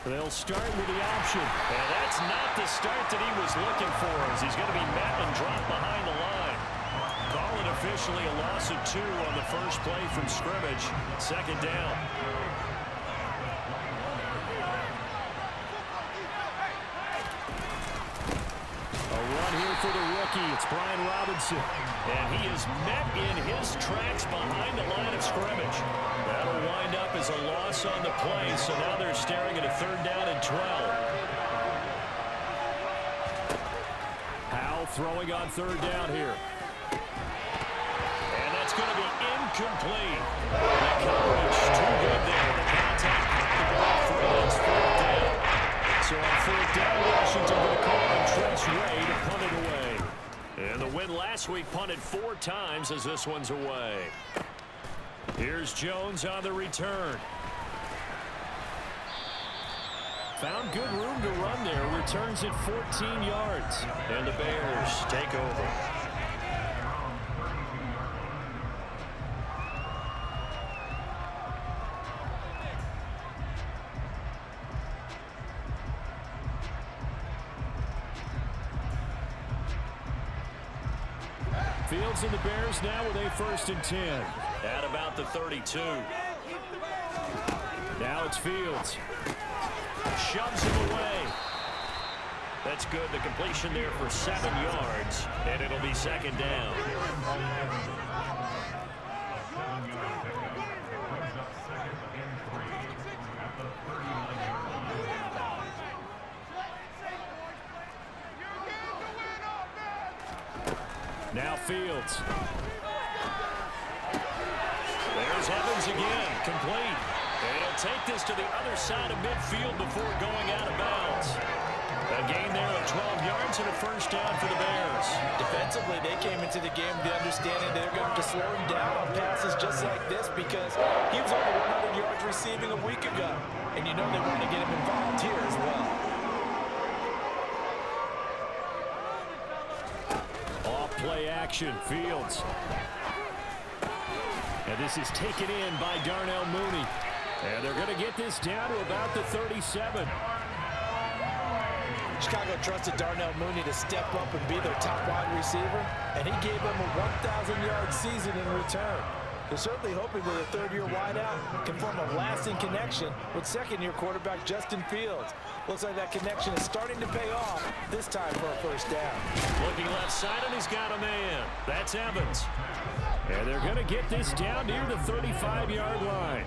They'll start with the option. And that's not the start that he was looking for, as he's going to be met and dropped behind the line. Call it officially a loss of 2 on the first play from scrimmage. Second down. A run here for the rookie. It's Brian Robinson. And he is met in his tracks behind the line of scrimmage. That'll wind up as a loss on the play, so now they're staring at a 3rd down and 12. Howell throwing on 3rd down here. And that's going to be incomplete. The coverage too good there. The contact knocked the ball free. It's 4th down. So on 4th down, Washington going to call on Trent's Way to punt it away. And the win last week punted 4 times as this one's away. Here's Jones on the return. Found good room to run there. Returns at 14 yards. And the Bears take over. Fields and the Bears now with a 1st and 10. At about the 32. Now it's Fields. Shoves him away. That's good. The completion there for 7 yards. And it'll be 2nd down. Now Fields. There's Evans again, complete. And he'll take this to the other side of midfield before going out of bounds. A gain there of 12 yards and a 1st down for the Bears. Defensively, they came into the game with the understanding they're going to slow him down on passes just like this because he was over 100 yards receiving a week ago. And you know they want to get him involved here as well. Play action, Fields. And this is taken in by Darnell Mooney. And they're going to get this down to about the 37. Chicago trusted Darnell Mooney to step up and be their top wide receiver, and he gave them a 1,000-yard season in return. They're certainly hoping that a 3rd-year wideout can form a lasting connection with 2nd-year quarterback Justin Fields. Looks like that connection is starting to pay off, this time for a 1st down. Looking left side, and he's got a man. That's Evans. And they're going to get this down near the 35-yard line.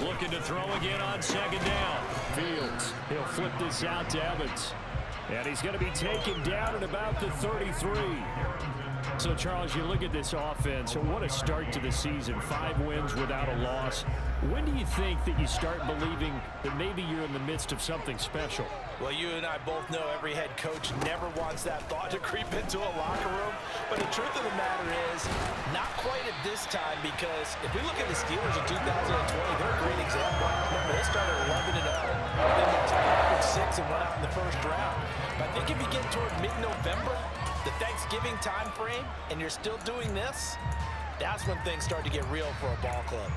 Looking to throw again on 2nd down. Fields, he'll flip this out to Evans. And he's going to be taken down at about the 33. So, Charles, you look at this offense, and what a start to the season. 5 wins without a loss. When do you think that you start believing that maybe you're in the midst of something special? Well, you and I both know every head coach never wants that thought to creep into a locker room. But the truth of the matter is, not quite at this time, because if we look at the Steelers in 2020, they're a great example. Remember, they started 11-0. Then they took it 6 and went out in the 1st round. But I think if you get toward mid-November, the Thanksgiving time frame, and you're still doing this, that's when things start to get real for a ball club.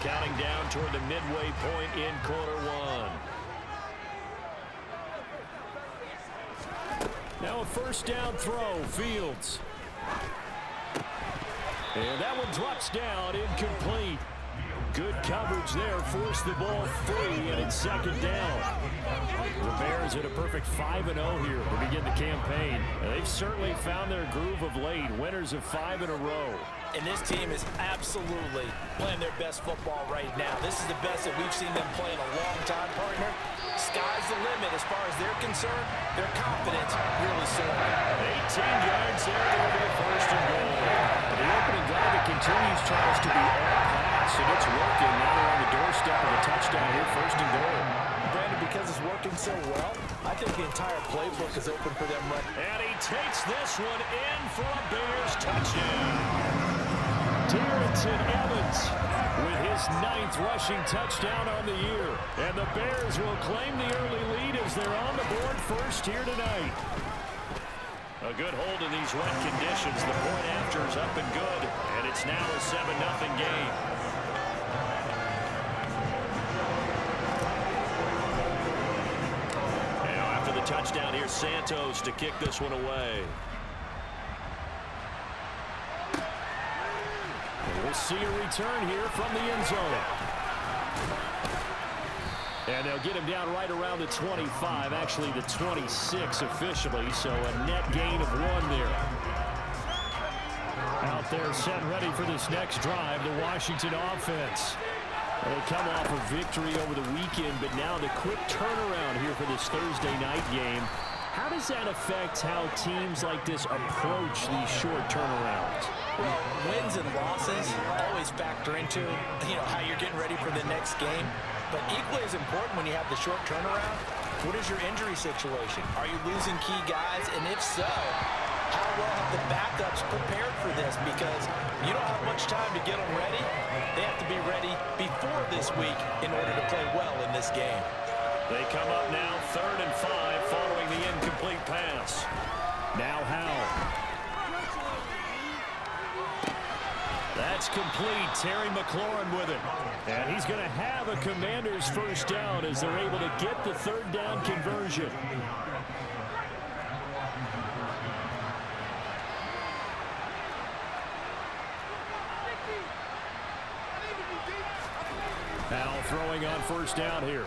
Counting down toward the midway point in Q1. Now a 1st down throw, Fields. And that one drops down, incomplete. Good coverage there, forced the ball free, and it's 2nd down. The Bears at a perfect 5-0 here to begin the campaign. They've certainly found their groove of late, winners of 5 in a row. And this team is absolutely playing their best football right now. This is the best that we've seen them play in a long time, partner. Sky's the limit as far as they're concerned. Their confidence really soaring. 18 yards there. It'll be first and goal. The opening drive, it continues, Charles, to be all pass, and it's working. Now they're on the doorstep of a touchdown here, first and goal. Brandon, because it's working so well, I think the entire playbook is open for them right now. And he takes this one in for a Bears touchdown. Darrington Evans with his 9th rushing touchdown on the year. And the Bears will claim the early lead as they're on the board first here tonight. A good hold in these wet conditions. The point after is up and good. And it's now a 7-0 game. Now after the touchdown, here's Santos to kick this one away. We'll see a return here from the end zone. And they'll get him down right around the 25, actually the 26 officially, so a net gain of 1 there. Out there set ready for this next drive, the Washington offense. They come off a victory over the weekend, but now the quick turnaround here for this Thursday night game. How does that affect how teams like this approach these short turnarounds? Well, wins and losses always factor into, how you're getting ready for the next game. But equally as important when you have the short turnaround, what is your injury situation? Are you losing key guys? And if so, how well have the backups prepared for this? Because you don't have much time to get them ready. They have to be ready before this week in order to play well in this game. They come up now 3rd and 5 following the incomplete pass. Now Howell. That's complete. Terry McLaurin with it. And he's going to have a Commander's first down as they're able to get the 3rd down conversion. Now throwing on first down here.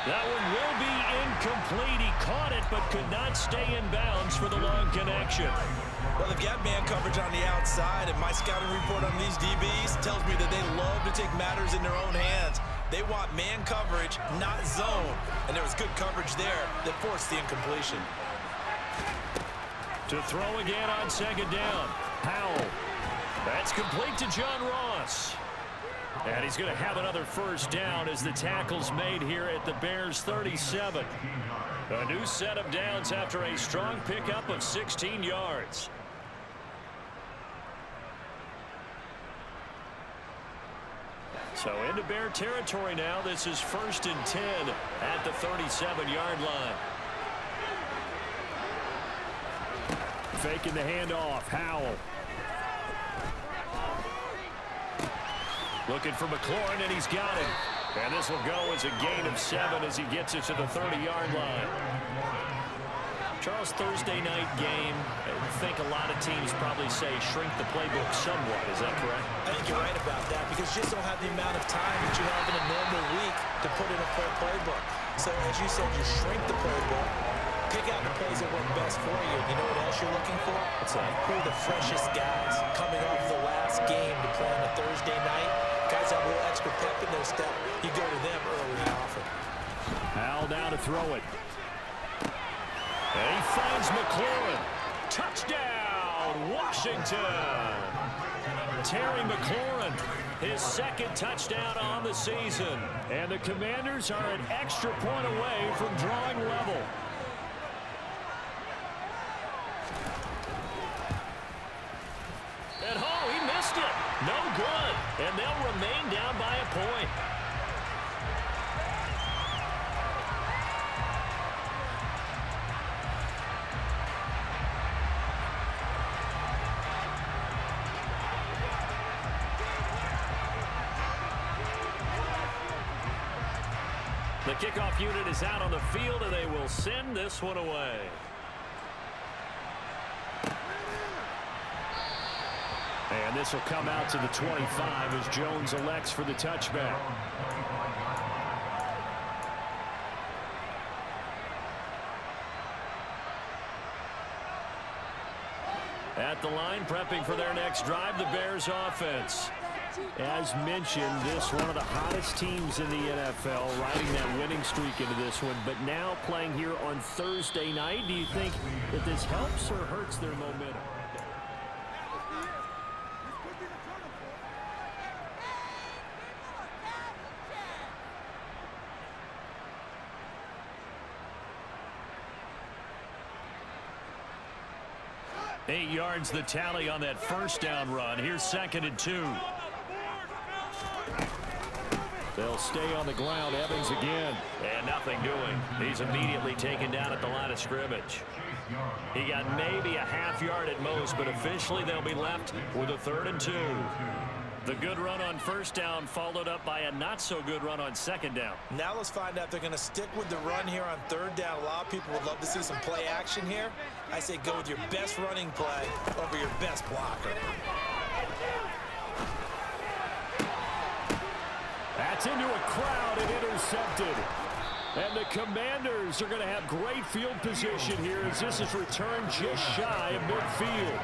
That one will be incomplete. He caught it but could not stay in bounds for the long connection. Well, they've got man coverage on the outside, and my scouting report on these DBs tells me that they love to take matters in their own hands. They want man coverage, not zone. And there was good coverage there that forced the incompletion. To throw again on 2nd down. Howell. That's complete to John Ross. And he's going to have another first down as the tackle's made here at the Bears 37. A new set of downs after a strong pickup of 16 yards. So into Bear territory now. This is 1st and 10 at the 37-yard line. Faking the handoff. Howell. Looking for McLaurin, and he's got him. And this will go as a gain of 7 as he gets it to the 30-yard line. Charles, Thursday night game, I think a lot of teams probably say shrink the playbook somewhat. Is that correct? I think you're right about that because you just don't have the amount of time that you have in a normal week to put in a full playbook. So as you said, you shrink the playbook, pick out the plays that work best for you. You know what else you're looking for? Who are the freshest guys coming off the last game to play on a Thursday night? Guys have a little extra pep in their step. You go to them early and often. Howell down to throw it. And he finds McLaurin. Touchdown, Washington. Terry McLaurin, his 2nd touchdown on the season. And the Commanders are an extra point away from drawing level. And he missed it. No good. And they'll remain down by a point. The kickoff unit is out on the field, and they will send this one away. And this will come out to the 25 as Jones elects for the touchback. At at the line, prepping for their next drive, the Bears offense. As mentioned, this one of the hottest teams in the NFL, riding that winning streak into this one, but now playing here on Thursday night. Do you think that this helps or hurts their momentum? Eight yards the tally on that first down run. Here's 2nd and 2. They'll stay on the ground. Evans again. And nothing doing. He's immediately taken down at the line of scrimmage. He got maybe a half yard at most, but officially they'll be left with a 3rd and 2. The good run on first down followed up by a not-so-good run on 2nd down. Now let's find out if they're going to stick with the run here on 3rd down. A lot of people would love to see some play action here. I say go with your best running play over your best blocker. That's into a crowd and intercepted. And the Commanders are going to have great field position here as this is returned just shy of midfield.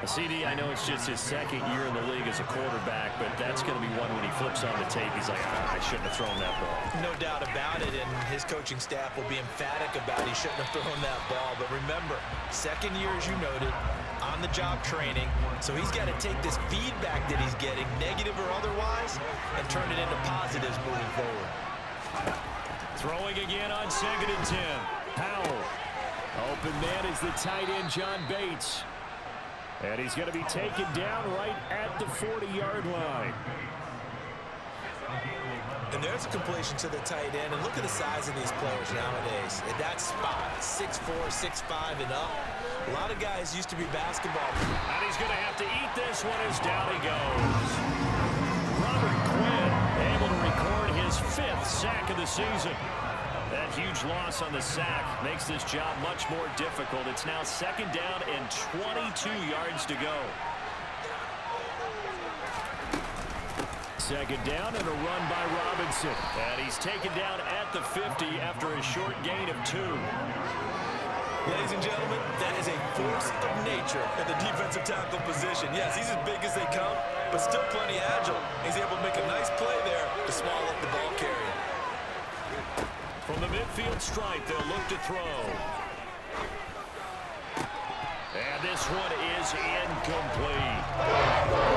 CD, I know it's just his 2nd year in the league as a quarterback, but that's going to be one when he flips on the tape. He's like, I shouldn't have thrown that ball. No doubt about it, and his coaching staff will be emphatic about he shouldn't have thrown that ball. But remember, 2nd year, as you noted, on-the-job training, so he's got to take this feedback that he's getting, negative or otherwise, and turn it into positives moving forward. Throwing again on 2nd and 10. Powell. Open man is the tight end, John Bates. And he's going to be taken down right at the 40-yard line. And there's a completion to the tight end. And look at the size of these players nowadays. At that spot, 6'4", 6'5", and up. A lot of guys used to be basketball. And he's going to have to eat this one as down he goes. Robert Quinn able to record his 5th sack of the season. That huge loss on the sack makes this job much more difficult. It's now 2nd down and 22 yards to go. 2nd down and a run by Robinson. And he's taken down at the 50 after a short gain of 2. Ladies and gentlemen, that is a force of nature at the defensive tackle position. Yes, he's as big as they come, but still plenty agile. He's able to make a nice play there to swallow up the ball carrier. From the midfield stripe, they'll look to throw. And this one is incomplete.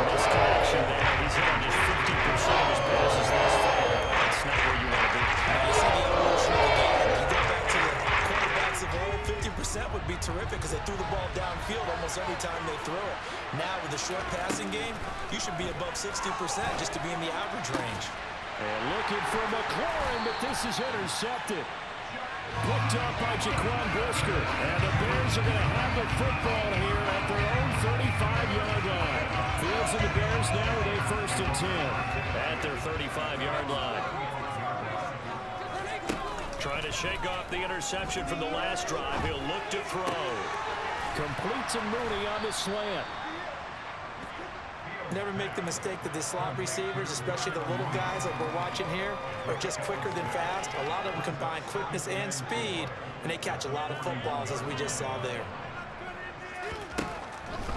Misconnection there. He's hit on just 50% of his passes thus far. That's not where you want to be. You see the evolution of the game. You go back to the quarterbacks of old, 50% would be terrific because they threw the ball downfield almost every time they threw it. Now with the short passing game, you should be above 60% just to be in the average range. And looking for McLaurin, but this is intercepted. Picked up by Jaquan Brisker. And the Bears are going to have the football here at their own 35-yard line. Fields and the Bears now with a 1st and 10 at their 35-yard line. Trying to shake off the interception from the last drive. He'll look to throw. Complete to Mooney on the slant. Never make the mistake that the slot receivers, especially the little guys like we're watching here, are just quicker than fast. A lot of them combine quickness and speed, and they catch a lot of footballs, as we just saw there.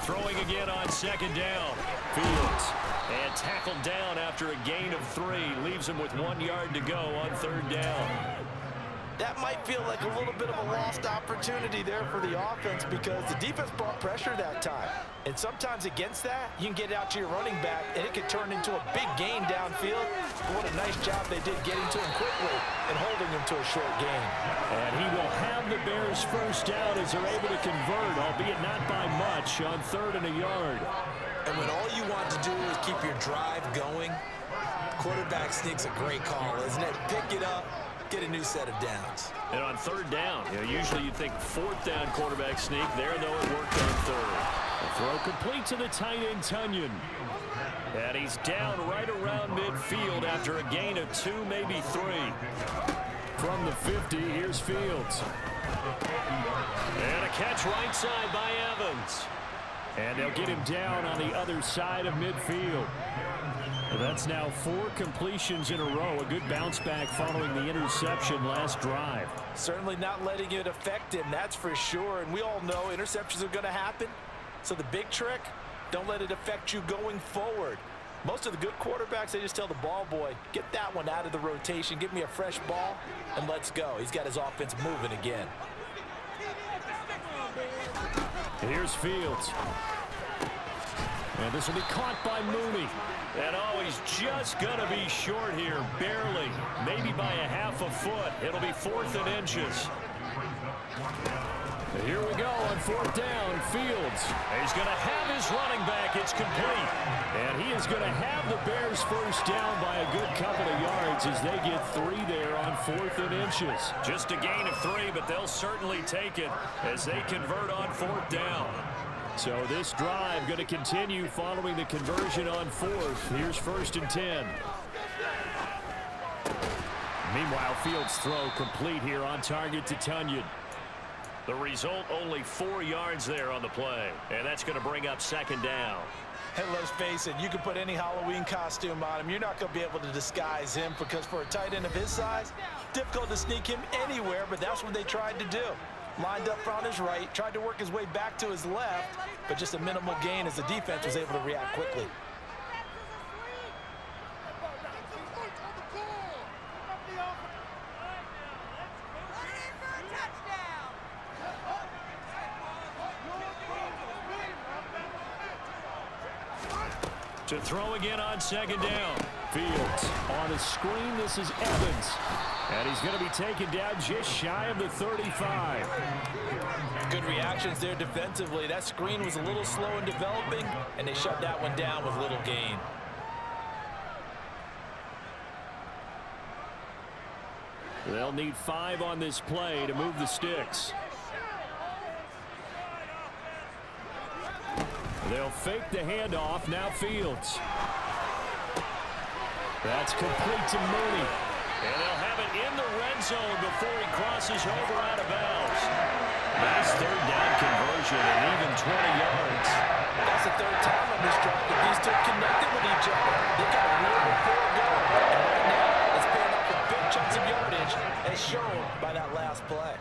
Throwing again on 2nd down. Fields. And tackled down after a gain of 3. Leaves him with 1 yard to go on 3rd down. That might feel like a little bit of a lost opportunity there for the offense because the defense brought pressure that time. And sometimes against that, you can get out to your running back, and it could turn into a big gain downfield. What a nice job they did getting to him quickly and holding him to a short gain. And he will have the Bears first down as they're able to convert, albeit not by much, on 3rd and a yard. And when all you want to do is keep your drive going, quarterback sneak's a great call, isn't it? Pick it up. Get a new set of downs. And on 3rd down, usually you'd think 4th down quarterback sneak. There, though, it worked on 3rd. The throw complete to the tight end, Tunyon. And he's down right around midfield after a gain of 2, maybe 3. From the 50, here's Fields. And a catch right side by Evans. And they'll get him down on the other side of midfield. That's now 4 completions in a row. A good bounce back following the interception last drive. Certainly not letting it affect him, that's for sure. And we all know interceptions are going to happen. So the big trick, don't let it affect you going forward. Most of the good quarterbacks, they just tell the ball boy, get that one out of the rotation, give me a fresh ball, and let's go. He's got his offense moving again. Here's Fields. And this will be caught by Mooney. And oh, he's just going to be short here, barely. Maybe by a half a foot. It'll be 4th and inches. And here we go on 4th down. Fields. He's going to have his running back. It's complete. And he is going to have the Bears first down by a good couple of yards as they get 3 there on 4th and inches. Just a gain of 3, but they'll certainly take it as they convert on 4th down. So this drive going to continue following the conversion on 4th. Here's 1st and 10. Meanwhile, Fields' throw complete here on target to Tunyon. The result, only 4 yards there on the play. And that's going to bring up 2nd down. And let's face it, you can put any Halloween costume on him. You're not going to be able to disguise him because for a tight end of his size, difficult to sneak him anywhere, but that's what they tried to do. Lined up on his right, tried to work his way back to his left, but just a minimal gain as the defense was able to react quickly. To throw again on 2nd down. Fields on a screen. This is Evans. And he's going to be taken down just shy of the 35. Good reactions there defensively. That screen was a little slow in developing, and they shut that one down with little gain. They'll need 5 on this play to move the sticks. They'll fake the handoff. Now Fields. That's complete to Mooney. And they'll have it in the red zone before he crosses over out of bounds. Nice 3rd down conversion and even 20 yards. That's the 3rd time on this drive that these two connected with each other. They got a real rapport going. And right now, it's paying off with big chunks of yardage as shown by that last play.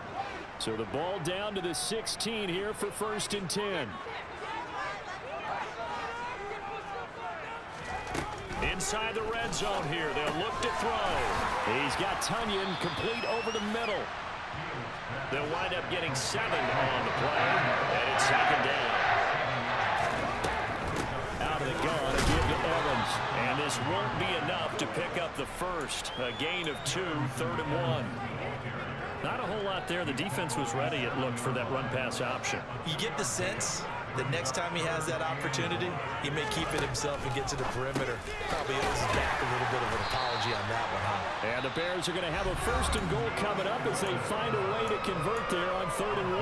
So the ball down to the 16 here for 1st and 10. Inside the red zone here. They'll look to throw. He's got Tunyon complete over the middle. They'll wind up getting 7 on the play. And it's 2nd down. Out of the gun, a give to Evans. And this won't be enough to pick up the first. A gain of 2, 3rd and 1. Not a whole lot there. The defense was ready, it looked, for that run-pass option. You get the sense that next time he has that opportunity, he may keep it himself and get to the perimeter. Probably owes his back a little bit of an apology on that one, huh? And the Bears are going to have a 1st and goal coming up as they find a way to convert there on 3rd and 1.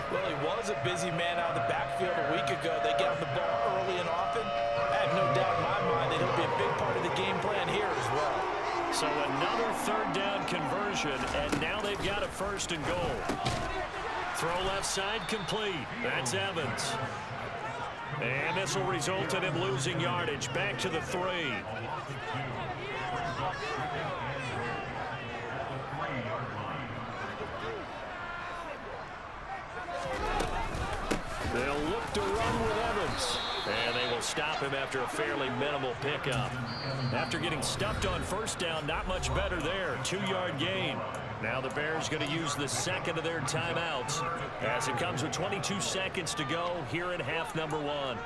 Well, he was a busy man out of the backfield a week ago. They got him the ball early and often. I have no doubt in my mind that he'll be a big part of the game plan here as well. So another 3rd down conversion, and now they've got a 1st and goal. Throw left side complete. That's Evans. And this will result in him losing yardage. Back to the 3. They'll look to run with Evans. And they will stop him after a fairly minimal pickup. After getting stuffed on 1st down, not much better there. 2-yard gain. Now the Bears going to use the 2nd of their timeouts as it comes with 22 seconds to go here in half number 1.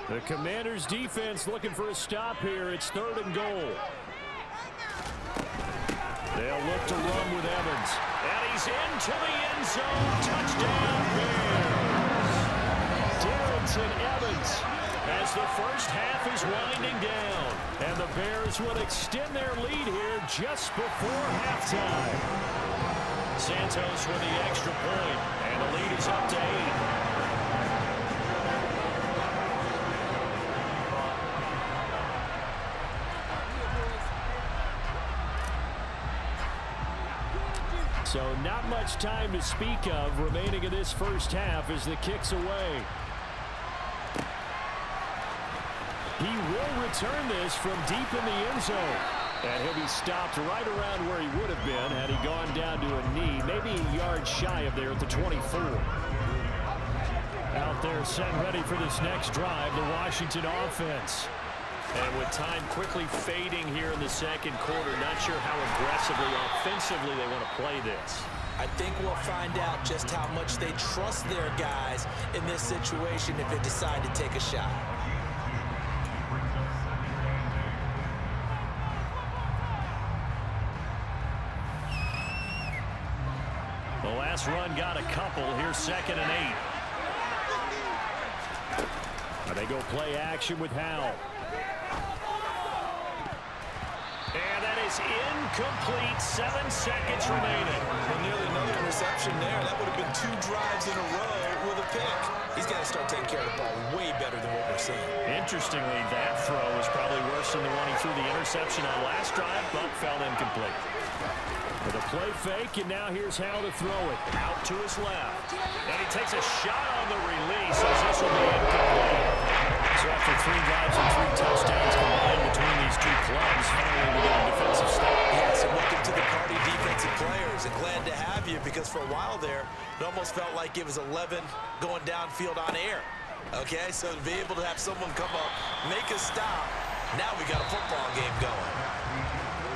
The Commanders' defense looking for a stop here. It's 3rd and goal. They'll look to run with Evans. And he's into the end zone. Touchdown, Bears. Darrington Evans as the first half is winding down. And the Bears will extend their lead here just before halftime. Santos with the extra point, and the lead is up to 8. So not much time to speak of remaining in this first half as the kick's away. He will return this from deep in the end zone. And he'll be stopped right around where he would have been had he gone down to a knee, maybe a yard shy of there at the 24. Out there set ready for this next drive, the Washington offense. And with time quickly fading here in the second quarter, not sure how aggressively, offensively they want to play this. I think we'll find out just how much they trust their guys in this situation if they decide to take a shot. The last run got a couple. Here's 2nd and 8. They go play action with Howell. And that is incomplete. 7 seconds remaining. Well, nearly another interception there. That would have been 2 drives in a row with a pick. He's got to start taking care of the ball way better than what we're seeing. Interestingly, that throw was probably worse than the one he threw the interception on last drive, but fell incomplete. With a play fake, and now here's Howell to throw it. Out to his left. And he takes a shot on the release as this will be incomplete. So after 3 drives and 3 touchdowns combined between these two clubs, finally we get a defensive stop. Yes, and welcome to the party, defensive players. And glad to have you because for a while there, it almost felt like it was 11 going downfield on air. Okay, so to be able to have someone come up, make a stop, now we got a football game going.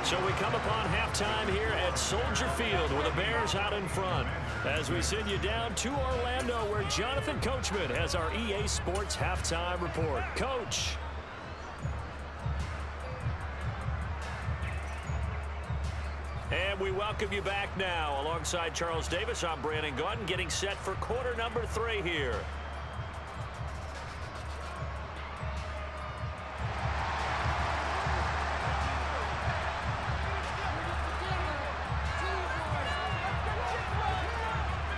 So we come upon halftime here at Soldier Field with the Bears out in front as we send you down to Orlando where Jonathan Coachman has our EA Sports halftime report. Coach. And we welcome you back now. Alongside Charles Davis, I'm Brandon Gaudin getting set for quarter number 3 here.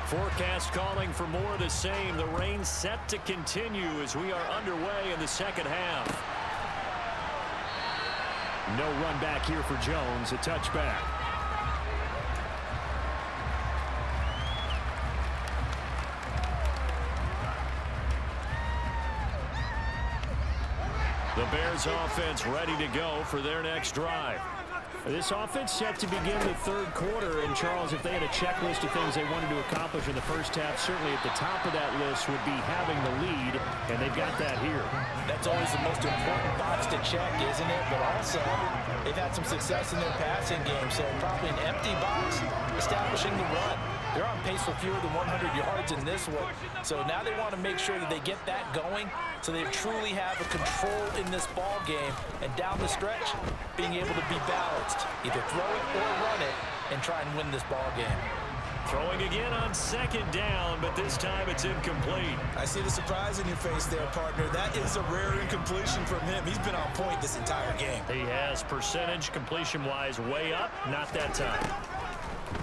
Forecast calling for more of the same. The rain set to continue as we are underway in the second half. No run back here for Jones. A touchback. The Bears offense ready to go for their next drive. This offense set to begin the third quarter, and Charles, if they had a checklist of things they wanted to accomplish in the first half, certainly at the top of that list would be having the lead, and they've got that here. That's always the most important box to check, isn't it? But also, they've had some success in their passing game, so probably an empty box establishing the run. They're on pace for fewer than 100 yards in this one, so now they want to make sure that they get that going so they truly have a control in this ball game, and down the stretch, being able to be balanced. Either throw it or run it and try and win this ball game. Throwing again on 2nd down, but this time it's incomplete. I see the surprise in your face there, partner. That is a rare incompletion from him. He's been on point this entire game. He has percentage completion-wise way up, not that time.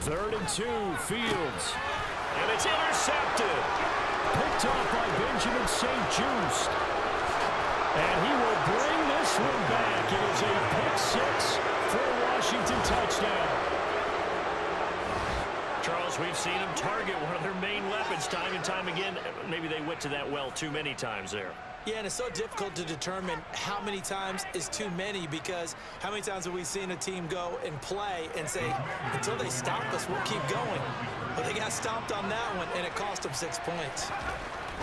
3rd and 2, Fields. And it's intercepted. Picked off by Benjamin St-Juste. And he will bring this one back. It is a pick 6 for a Washington touchdown. Charles, we've seen him target one of their main weapons time and time again. Maybe they went to that well too many times there. Yeah, and it's so difficult to determine how many times is too many, because how many times have we seen a team go and play and say, until they stop us, we'll keep going. But they got stopped on that one, and it cost them 6 points.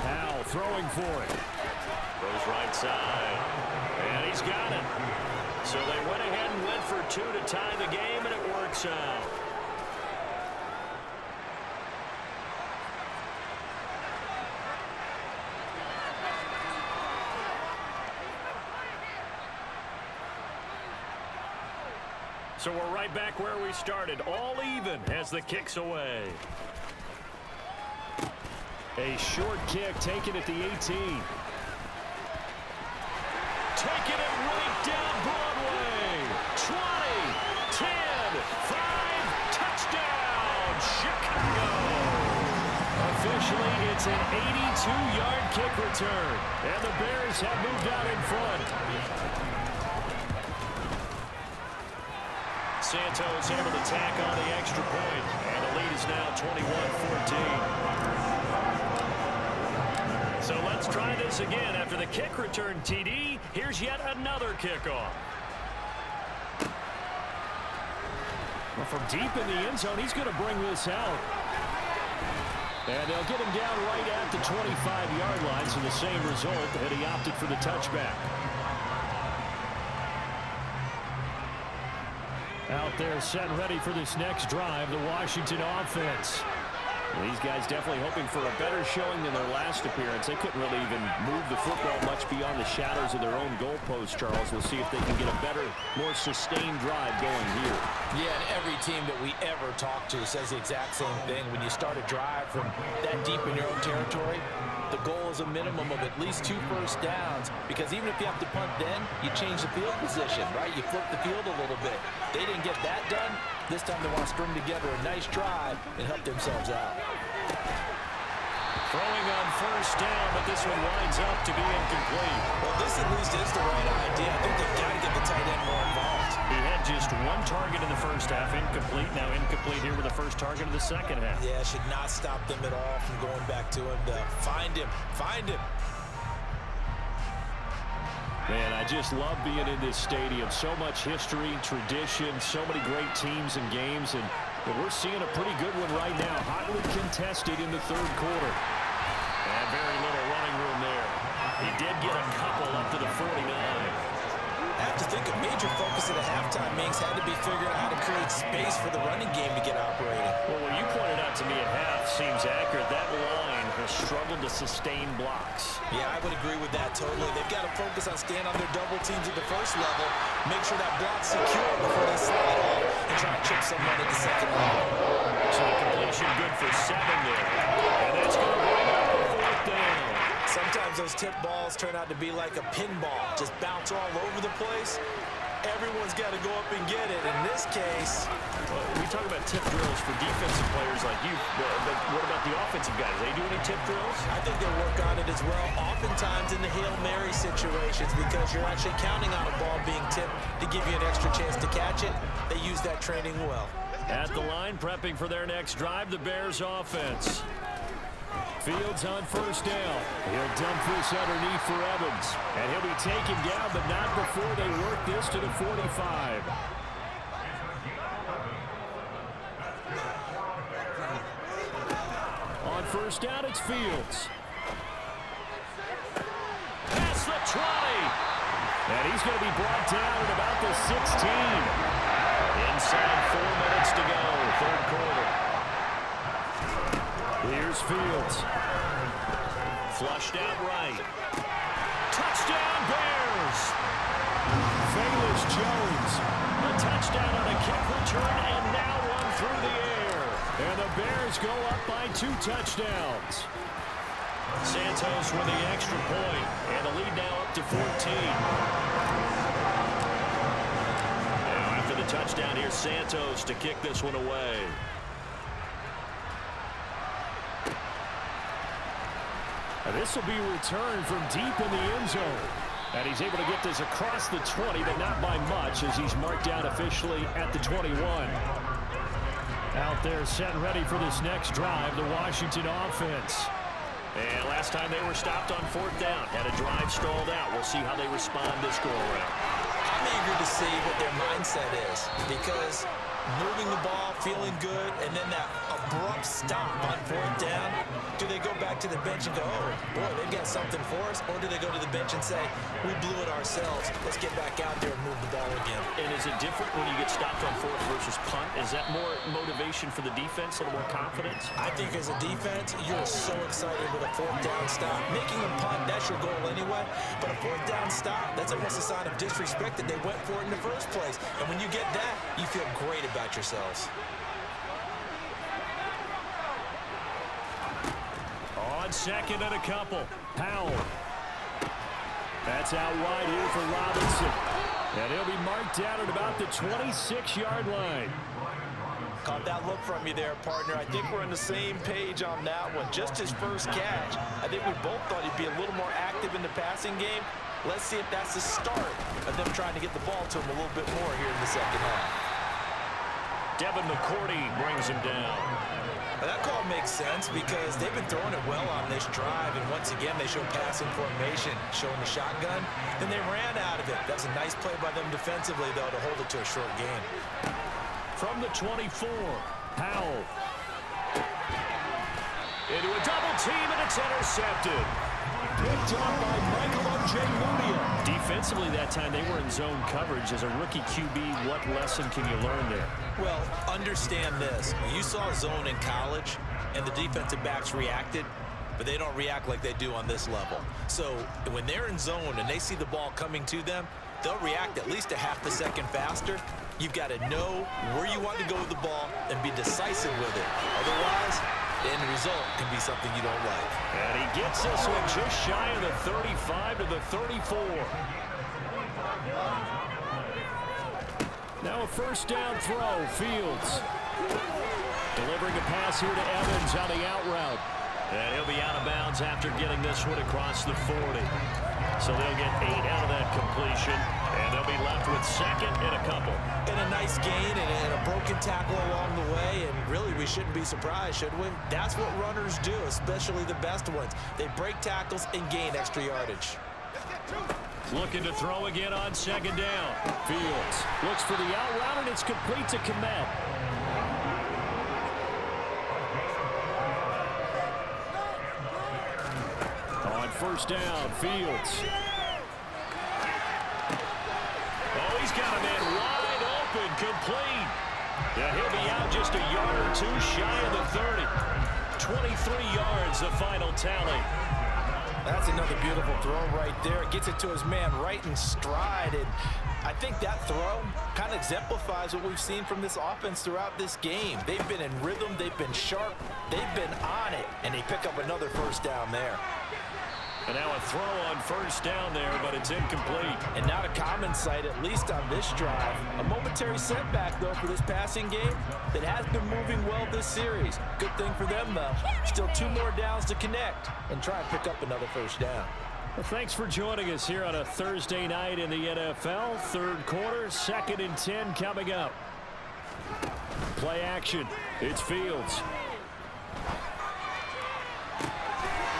Howell throwing for it. Goes right side. And he's got it. So they went ahead and went for 2 to tie the game, and it works out. So we're right back where we started, all even as the kick's away. A short kick taken at the 18. Taking it right down Broadway. 20, 10, 5, touchdown, Chicago. Officially, it's an 82-yard kick return, and the Bears have moved out in front. Santos able to tack on the extra point, and the lead now 21-14. So let's try this again. After the kick return TD, here's yet another kickoff. Well, from deep in the end zone, he's going to bring this out. And they'll get him down right at the 25-yard line, so the same result, and he opted for the touchback. Out there set and ready for this next drive, the Washington offense. These guys definitely hoping for a better showing than their last appearance. They couldn't really even move the football much beyond the shadows of their own goalpost, Charles. We'll see if they can get a better, more sustained drive going here. Yeah, and every team that we ever talk to says the exact same thing. When you start a drive from that deep in your own territory, the goal is a minimum of at least 2 first downs, because even if you have to punt then, you change the field position, right? You flip the field a little bit. They didn't get that done. This time they want to string together a nice drive and help themselves out. Throwing on first down, but this one winds up to be incomplete. Well, this at least is the right idea. I think they've got to get the tight end more involved. He had just 1 target in the first half, incomplete. Now incomplete here with the first target of the second half. Yeah, should not stop them at all from going back to him to find him. Find him. Man, I just love being in this stadium. So much history, tradition, so many great teams and games, and we're seeing a pretty good one right now. Hotly contested in the third quarter. And very little running room there. He did get a couple up to the 49. I have to think a major focus at the halftime means had to be figuring out how to create space for the running game to get operating. Well, what you pointed out to me at half seems accurate. That line has struggled to sustain blocks. Yeah, I would agree with that totally. They've got to focus on staying on their double teams at the first level, make sure that block's secure before they slide off and try to chip someone at the second level. So the completion good for 7 there. And that's going to bring up a 4th down. Sometimes those tip balls turn out to be like a pinball, just bounce all over the place. Everyone's got to go up and get it. In this case, we talk about tip drills for defensive players like you, but what about the offensive guys? They do any tip drills? I think they work on it as well, oftentimes in the Hail Mary situations, because you're actually counting on a ball being tipped to give you an extra chance to catch it. They use that training well. At the line, prepping for their next drive, the Bears offense. Fields on first down. He'll dump this underneath for Evans. And he'll be taken down, but not before they work this to the 45. On first down, it's Fields. Past the 20. And he's going to be brought down at about the 16. Inside 4 minutes to go, third quarter. Here's Fields. Flushed out right. Touchdown, Bears! Velus Jones. A touchdown on a kick return, and now one through the air. And the Bears go up by 2 touchdowns. Santos with the extra point, and the lead now up to 14. Now after the touchdown, here's Santos to kick this one away. This will be returned from deep in the end zone. And he's able to get this across the 20, but not by much, as he's marked down officially at the 21. Out there set and ready for this next drive, the Washington offense. And last time they were stopped on 4th down, had a drive stalled out. We'll see how they respond this go-around. I'm eager to see what their mindset is, because moving the ball, feeling good, and then that abrupt stop on 4th down, do they go back to the bench and go, oh, boy, they've got something for us? Or do they go to the bench and say, we blew it ourselves, let's get back out there and move the ball again? And is it different when you get stopped on 4th versus punt? Is that more motivation for the defense, a little more confidence? I think as a defense, you're so excited with a 4th down stop. Making a punt, that's your goal anyway. But a 4th down stop, that's almost a sign of disrespect that they went for it in the first place. And when you get that, you feel great about yourselves. On second and a couple, Powell. That's out wide here for Robinson. And he'll be marked down at about the 26-yard line. Caught that look from you there, partner. I think we're on the same page on that one. Just his first catch. I think we both thought he'd be a little more active in the passing game. Let's see if that's the start of them trying to get the ball to him a little bit more here in the second half. Devin McCourty brings him down. Well, that call makes sense because they've been throwing it well on this drive, and once again, they show passing formation, showing the shotgun. Then they ran out of it. That was a nice play by them defensively, though, to hold it to a short game. From the 24, Howell. Into a double team, and it's intercepted. Picked up by Michael Ojemudia. Defensively that time, they were in zone coverage. As a rookie QB, what lesson can you learn there? Well, understand this. You saw zone in college, and the defensive backs reacted, but they don't react like they do on this level. So when they're in zone and they see the ball coming to them, they'll react at least a half a second faster. You've got to know where you want to go with the ball and be decisive with it. Otherwise, the end result can be something you don't like. And he gets this one just shy of the 35 to the 34. Now a first down throw, Fields. Delivering a pass here to Evans on the out route. And he'll be out of bounds after getting this one across the 40. So they'll get 8 out of that completion, and they'll be left with second and a couple. And a nice gain and a broken tackle along the way, and really we shouldn't be surprised, should we? That's what runners do, especially the best ones. They break tackles and gain extra yardage. Looking to throw again on second down. Fields looks for the out route, and it's complete to Komet. On first down, Fields. Oh, he's got a man wide open, complete. Yeah, he'll be out just a yard or two shy of the 30. 23 yards, the final tally. That's another beautiful throw right there. Gets it to his man right in stride. And I think that throw kind of exemplifies what we've seen from this offense throughout this game. They've been in rhythm. They've been sharp. They've been on it. And they pick up another first down there. And now a throw on first down there, but it's incomplete. And not a common sight, at least on this drive. A momentary setback, though, for this passing game that has been moving well this series. Good thing for them, though. Still 2 more downs to connect and try and pick up another first down. Well, thanks for joining us here on a Thursday night in the NFL. Third quarter, 2nd and 10 coming up. Play action. It's Fields.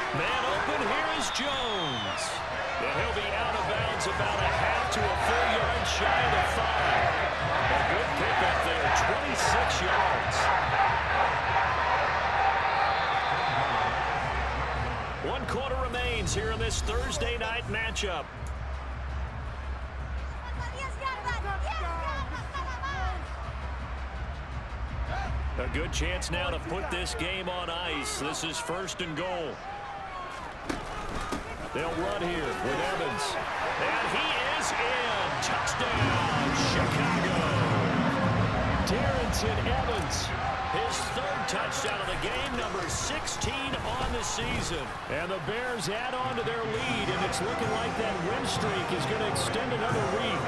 Man open, here is Jones. And he'll be out of bounds about a half to a full yard shy of the 5. A good pickup there, 26 yards. 1 quarter remains here in this Thursday night matchup. A good chance now to put this game on ice. This is 1st and goal. They'll run here with Evans. And he is in. Touchdown, Chicago. Darrington Evans, his 3rd touchdown of the game, number 16 on the season. And the Bears add on to their lead, and it's looking like that win streak is going to extend another week.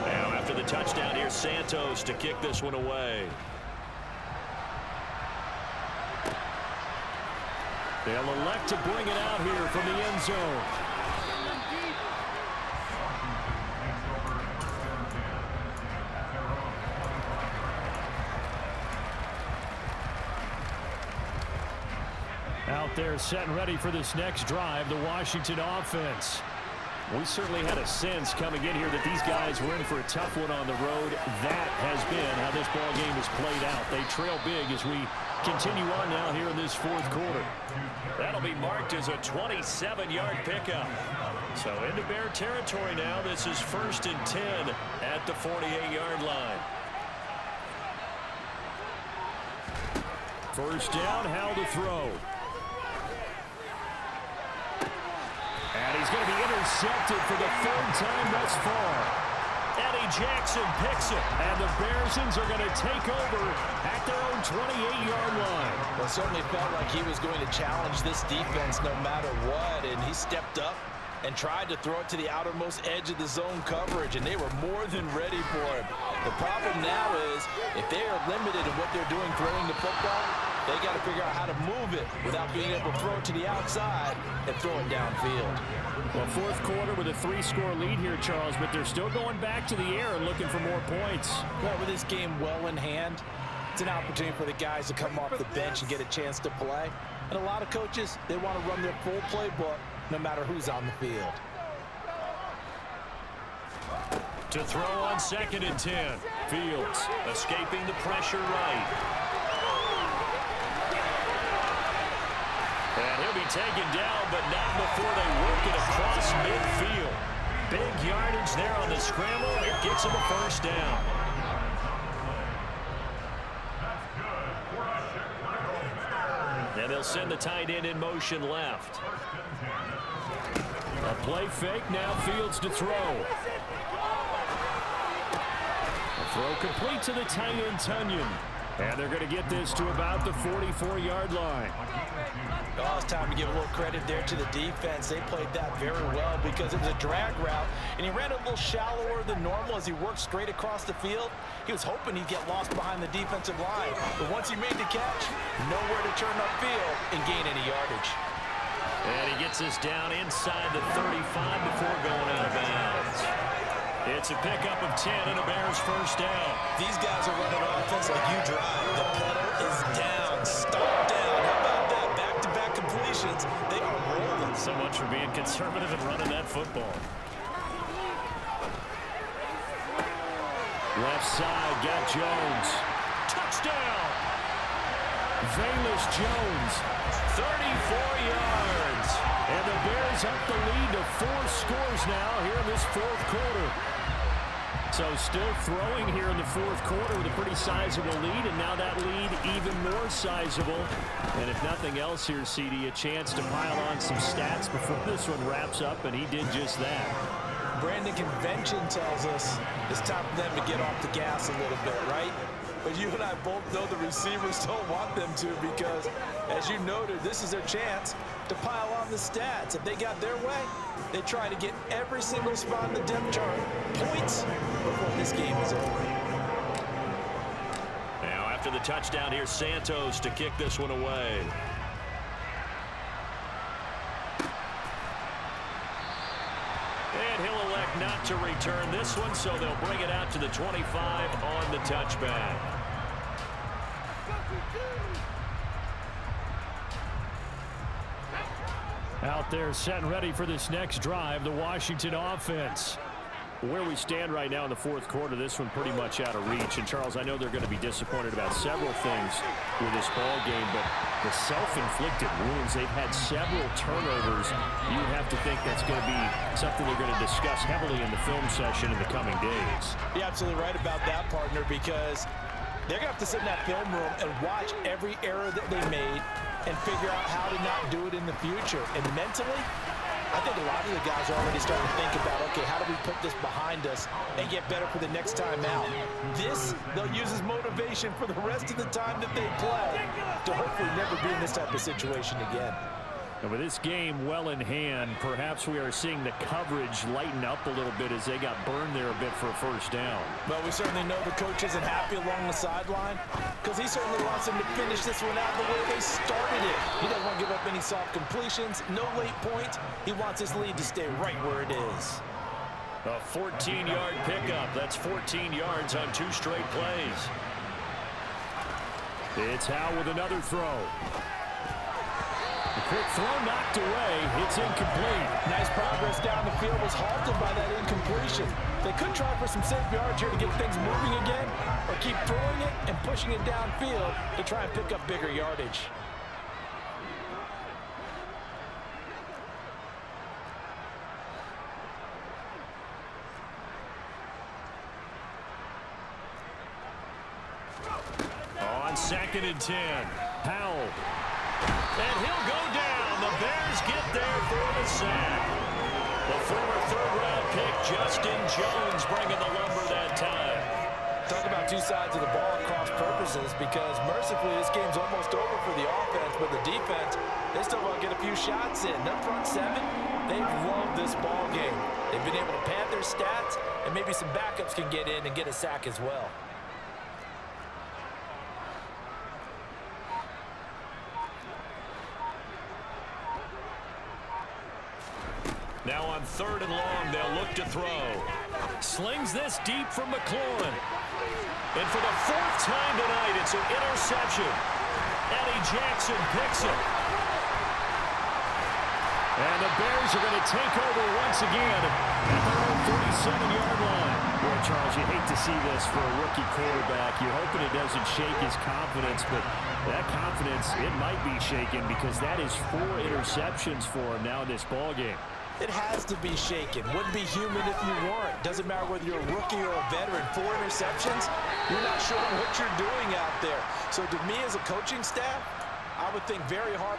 Now, after the touchdown, here's Santos to kick this one away. They'll elect to bring it out here from the end zone. Out there set and ready for this next drive, the Washington offense. We certainly had a sense coming in here that these guys were in for a tough one on the road. That has been how this ball game has played out. They trail big as we continue on now here in this 4th quarter. That'll be marked as a 27-yard pickup. So into Bear territory now. This is 1st and 10 at the 48-yard line. First down, Howell to throw. And he's going to be intercepted for the 3rd time thus far. Eddie Jackson picks it, and the Bearsons are going to take over at their own 28-yard line. Well, it certainly felt like he was going to challenge this defense no matter what, and he stepped up and tried to throw it to the outermost edge of the zone coverage, and they were more than ready for him. The problem now is if they are limited in what they're doing throwing the football, They got to figure out how to move it without being able to throw it to the outside and throw it downfield. Well, fourth quarter with a 3-score lead here, Charles, but they're still going back to the air and looking for more points. Well, with this game well in hand, it's an opportunity for the guys to come off the bench and get a chance to play. And a lot of coaches, they want to run their full playbook no matter who's on the field. To throw on 2nd and 10. Fields escaping the pressure right. And he'll be taken down, but not before they work it across midfield. Big yardage there on the scramble. It gets him a first down. And they'll send the tight end in motion left. A play fake, now Fields to throw. A throw complete to the tight end, Tunyon. And they're going to get this to about the 44-yard line. Oh, it's time to give a little credit there to the defense. They played that very well because it was a drag route, and he ran a little shallower than normal as he worked straight across the field. He was hoping he'd get lost behind the defensive line, but once he made the catch, nowhere to turn upfield and gain any yardage. And he gets us down inside the 35 before going out of bounds. It's a pickup of 10 and a Bears first down. These guys are running offense like you drive. The pedal is down, stop down. How about that? Back-to-back completions. They are rolling. So much for being conservative and running that football. Left side, got Jones. Touchdown! Velus Jones, 34 yards. And the Bears up the lead to 4 scores now here in this fourth quarter. So still throwing here in the fourth quarter with a pretty sizable lead, and now that lead even more sizable. And if nothing else here, CD, a chance to pile on some stats before this one wraps up, and he did just that. Brandon, convention tells us it's time for them to get off the gas a little bit, right? But you and I both know the receivers don't want them to because, as you noted, this is their chance to pile on the stats. If they got their way, they try to get every single spot in the depth chart points before this game is over. Now after the touchdown, here's Santos to kick this one away. And he'll elect not to return this one, so they'll bring it out to the 25 on the touchback. Out there set and ready for this next drive, the Washington offense. Where we stand right now in the fourth quarter, this one pretty much out of reach. And, Charles, I know they're going to be disappointed about several things with this ball game, but the self-inflicted wounds, they've had several turnovers. You have to think that's going to be something they're going to discuss heavily in the film session in the coming days. You're absolutely right about that, partner, because they're going to have to sit in that film room and watch every error that they made and figure out how to not do it in the future. And mentally, I think a lot of the guys are already starting to think about, okay, how do we put this behind us and get better for the next time out? This, they'll use as motivation for the rest of the time that they play to hopefully never be in this type of situation again. And with this game well in hand, perhaps we are seeing the coverage lighten up a little bit as they got burned there a bit for a first down. Well, we certainly know the coach isn't happy along the sideline because he certainly wants them to finish this one out the way they started it. He doesn't want to give up any soft completions, no late points. He wants his lead to stay right where it is. A 14-yard pickup. That's 14 yards on 2 straight plays. It's Howe with another throw. The quick throw knocked away. It's incomplete. Nice progress down the field, was halted by that incompletion. They could try for some safe yards here to get things moving again, or keep throwing it and pushing it downfield to try and pick up bigger yardage. On 2nd and 10, Howell. And he'll go down. The Bears get there for the sack. The former third-round pick, Justin Jones, bringing the lumber that time. Talk about two sides of the ball at cross purposes, because mercifully this game's almost over for the offense, but the defense, they still want to get a few shots in. That front seven, they've loved this ball game. They've been able to pad their stats, and maybe some backups can get in and get a sack as well. Now on 3rd and long, they'll look to throw. Slings this deep from McLaurin. And for the 4th time tonight, it's an interception. Eddie Jackson picks it. And the Bears are going to take over once again at their own 37-yard line. Boy, Charles, you hate to see this for a rookie quarterback. You're hoping it doesn't shake his confidence, but that confidence, it might be shaken because that is 4 interceptions for him now in this ballgame. It has to be shaken. Wouldn't be human if you weren't. Doesn't matter whether you're a rookie or a veteran. 4 interceptions, you're not sure what you're doing out there. So to me as a coaching staff, I would think very hard.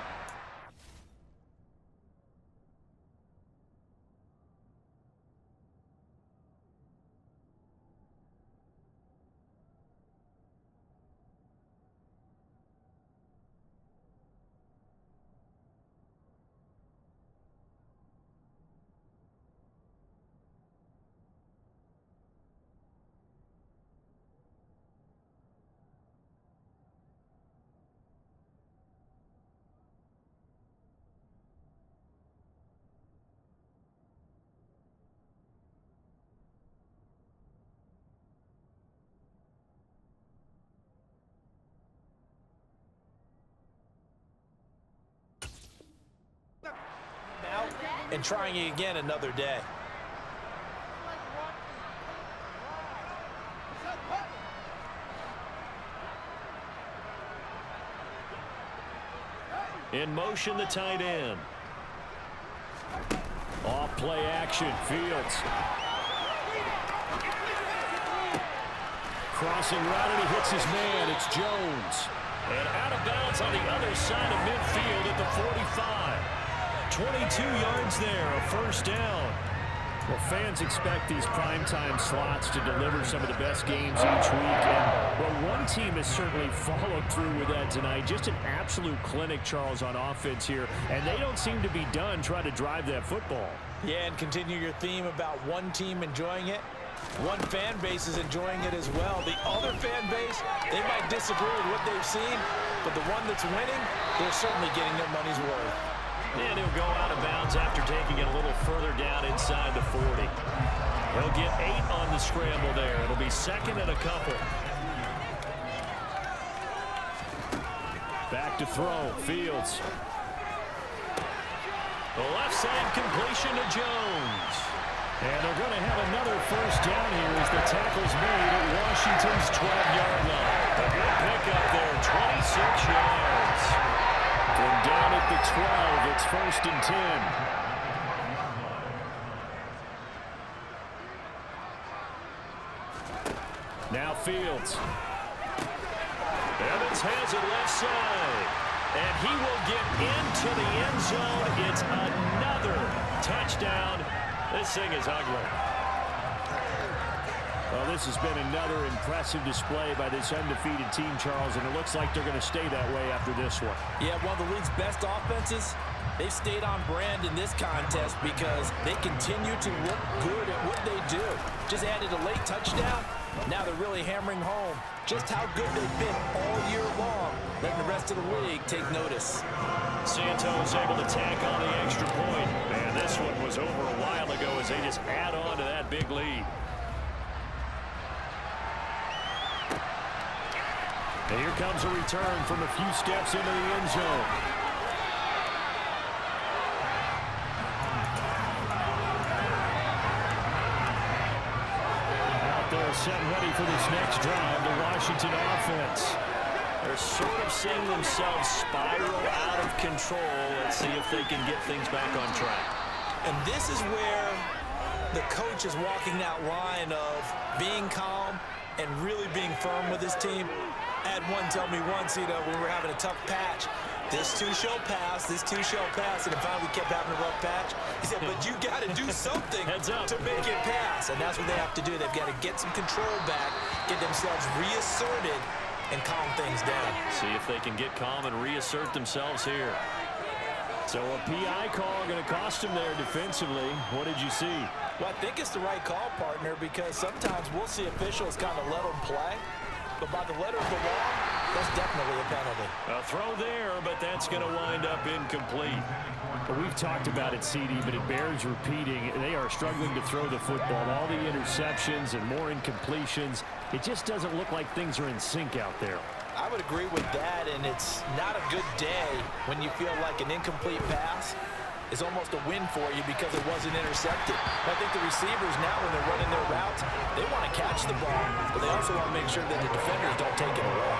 And trying it again another day. In motion, the tight end. Off play action, Fields. Crossing route, and he hits his man. It's Jones. And out of bounds on the other side of midfield at the 45. 22 yards there, a 1st down. Well, fans expect these primetime slots to deliver some of the best games each week. And, well, one team has certainly followed through with that tonight. Just an absolute clinic, Charles, on offense here. And they don't seem to be done trying to drive that football. Yeah, and continue your theme about one team enjoying it. One fan base is enjoying it as well. The other fan base, they might disagree with what they've seen, but the one that's winning, they're certainly getting their money's worth. And he'll go out of bounds after taking it a little further down inside the 40. He'll get 8 on the scramble there. It'll be 2nd and a couple. Back to throw, Fields. The left side completion to Jones. And they're going to have another 1st down here as the tackle's made at Washington's 12-yard line. A good pickup there, 26 yards. From down at the 12, it's 1st and 10. Now Fields. Evans has it left side. And he will get into the end zone. It's another touchdown. This thing is ugly. Well, this has been another impressive display by this undefeated team, Charles, and it looks like they're going to stay that way after this one. Yeah, one of the league's best offenses. They've stayed on brand in this contest because they continue to look good at what they do. Just added a late touchdown. Now they're really hammering home just how good they've been all year long, letting the rest of the league take notice. Santos able to tack on the extra point. Man, this one was over a while ago as they just add on to that big lead. And here comes a return from a few steps into the end zone. Out there setting ready for this next drive, the Washington offense. They're sort of seeing themselves spiral out of control. Let's see if they can get things back on track. And this is where the coach is walking that line of being calm and really being firm with his team. I had one tell me once, when we were having a tough patch, this too shall pass, this too shall pass, and then finally we kept having a rough patch. He said, but you got to do something to make it pass, and that's what they have to do. They've got to get some control back, get themselves reasserted, and calm things down. See if they can get calm and reassert themselves here. So a PI call going to cost them there defensively. What did you see? Well, I think it's the right call, partner, because sometimes we'll see officials kind of let them play. But by the letter of the law, that's definitely a penalty. A throw there, but that's going to wind up incomplete. Well, we've talked about it, CD, but it bears repeating. They are struggling to throw the football. All the interceptions and more incompletions. It just doesn't look like things are in sync out there. I would agree with that, and it's not a good day when you feel like an incomplete pass is almost a win for you because it wasn't intercepted. I think the receivers now, when they're running their routes, they want to catch the ball, but they also want to make sure that the defenders don't take it away.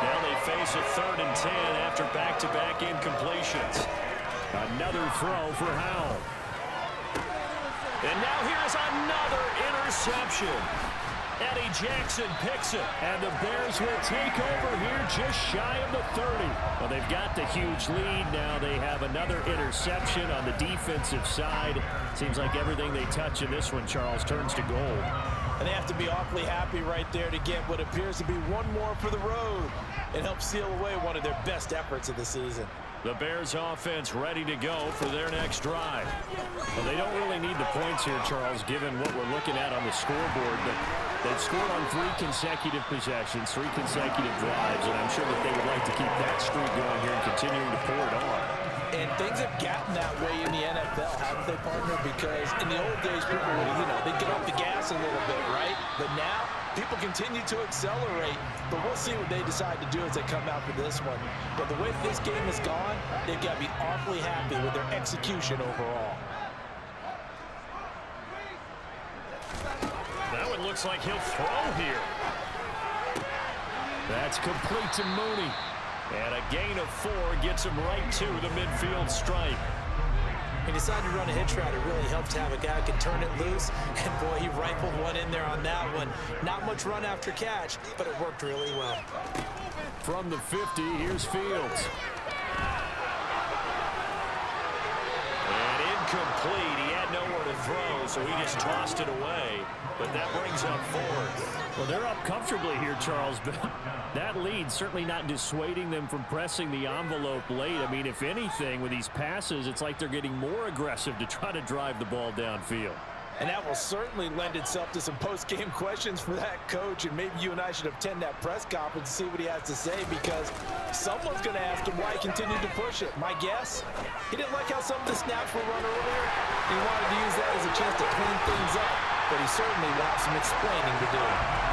Now they face a 3rd and 10 after back-to-back incompletions. Another throw for Howell. And now here's another interception. Eddie Jackson picks it, and the Bears will take over here just shy of the 30. Well, they've got the huge lead. Now they have another interception on the defensive side. Seems like everything they touch in this one, Charles, turns to gold. And they have to be awfully happy right there to get what appears to be one more for the road and help seal away one of their best efforts of the season. The Bears offense ready to go for their next drive. Well, they don't really need the points here, Charles, given what we're looking at on the scoreboard. But they've scored on 3 consecutive possessions, 3 consecutive drives, and I'm sure that they would like to keep that streak going here and continuing to pour it on. And things have gotten that way in the NFL, haven't they, partner? Because in the old days, people would, they'd get off the gas a little bit, right? But now, people continue to accelerate. But we'll see what they decide to do as they come out for this one. But the way this game has gone, they've got to be awfully happy with their execution overall. That one looks like he'll throw here. That's complete to Mooney. And a gain of 4 gets him right to the midfield stripe. He decided to run a hitch route. It really helps to have a guy who can turn it loose. And, boy, he rifled one in there on that one. Not much run after catch, but it worked really well. From the 50, here's Fields. And incomplete. He had nowhere to throw, so he just tossed it away. But that brings up 4th. Well, they're up comfortably here, Charles, but that lead certainly not dissuading them from pressing the envelope late. I mean, if anything, with these passes, it's like they're getting more aggressive to try to drive the ball downfield. And that will certainly lend itself to some post-game questions for that coach, and maybe you and I should attend that press conference and see what he has to say, because someone's going to ask him why he continued to push it. My guess, he didn't like how some of the snaps were run earlier. He wanted to use that as a chance to clean things up, but he certainly will have some explaining to do.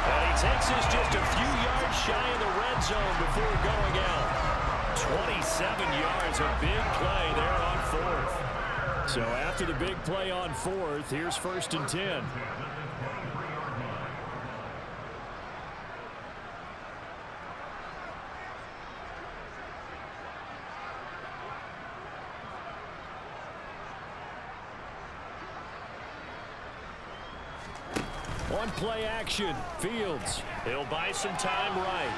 And he takes this just a few yards shy of the red zone before going out. 27 yards, a big play there on 4th. So after the big play on 4th, here's 1st and 10. One play action, Fields. He'll buy some time right.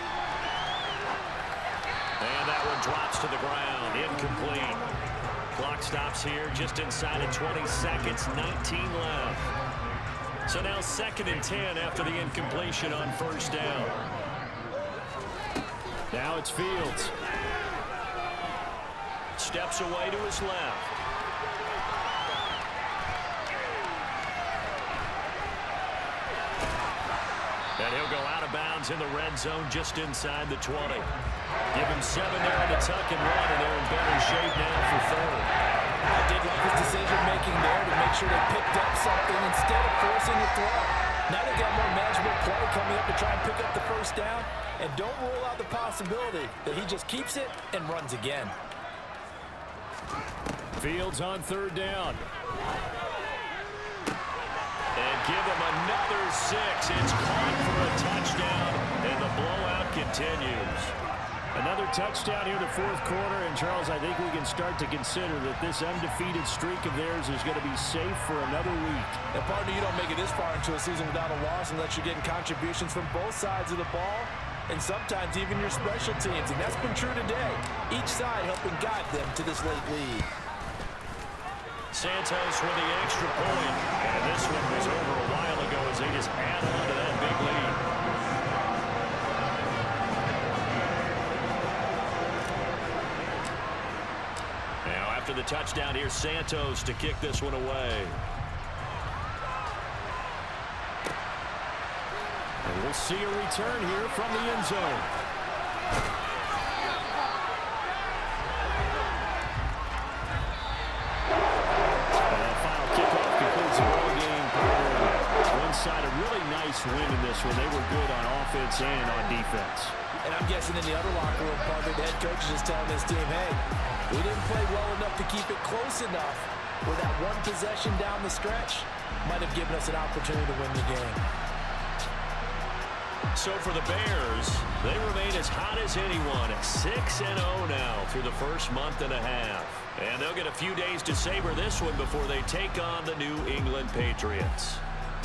And that one drops to the ground, incomplete. Clock stops here just inside of 20 seconds, 19 left. So now 2nd and 10 after the incompletion on 1st down. Now it's Fields. Steps away to his left. And he'll go out of bounds in the red zone just inside the 20. Give him 7 there on the tuck and run, and they're in better shape now for 3rd. I did like his decision-making there to make sure they picked up something instead of forcing the throw. Now they got more manageable play coming up to try and pick up the 1st down, and don't rule out the possibility that he just keeps it and runs again. Fields on 3rd down. And give him another 6. It's caught for a touchdown, and the blowout continues. Another touchdown here in the 4th quarter, and Charles, I think we can start to consider that this undefeated streak of theirs is going to be safe for another week. And partner, you don't make it this far into a season without a loss unless you're getting contributions from both sides of the ball, and sometimes even your special teams, and that's been true today. Each side helping guide them to this late lead. Santos with the extra point, and this one was over a while ago as they just add on to that big lead. Now after the touchdown, here's Santos to kick this one away. And we'll see a return here from the end zone. nice win in this one. They were good on offense and on defense. And I'm guessing in the other locker room, Parker, the head coach is just telling his team, hey, we didn't play well enough to keep it close enough where that one possession down the stretch might have given us an opportunity to win the game. So for the Bears, they remain as hot as anyone at 6-0 now through the first month and a half. And they'll get a few days to savor this one before they take on the New England Patriots.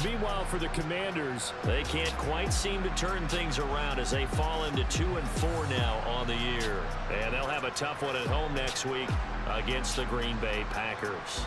Meanwhile, for the Commanders, they can't quite seem to turn things around as they fall into 2-4 now on the year. And they'll have a tough one at home next week against the Green Bay Packers.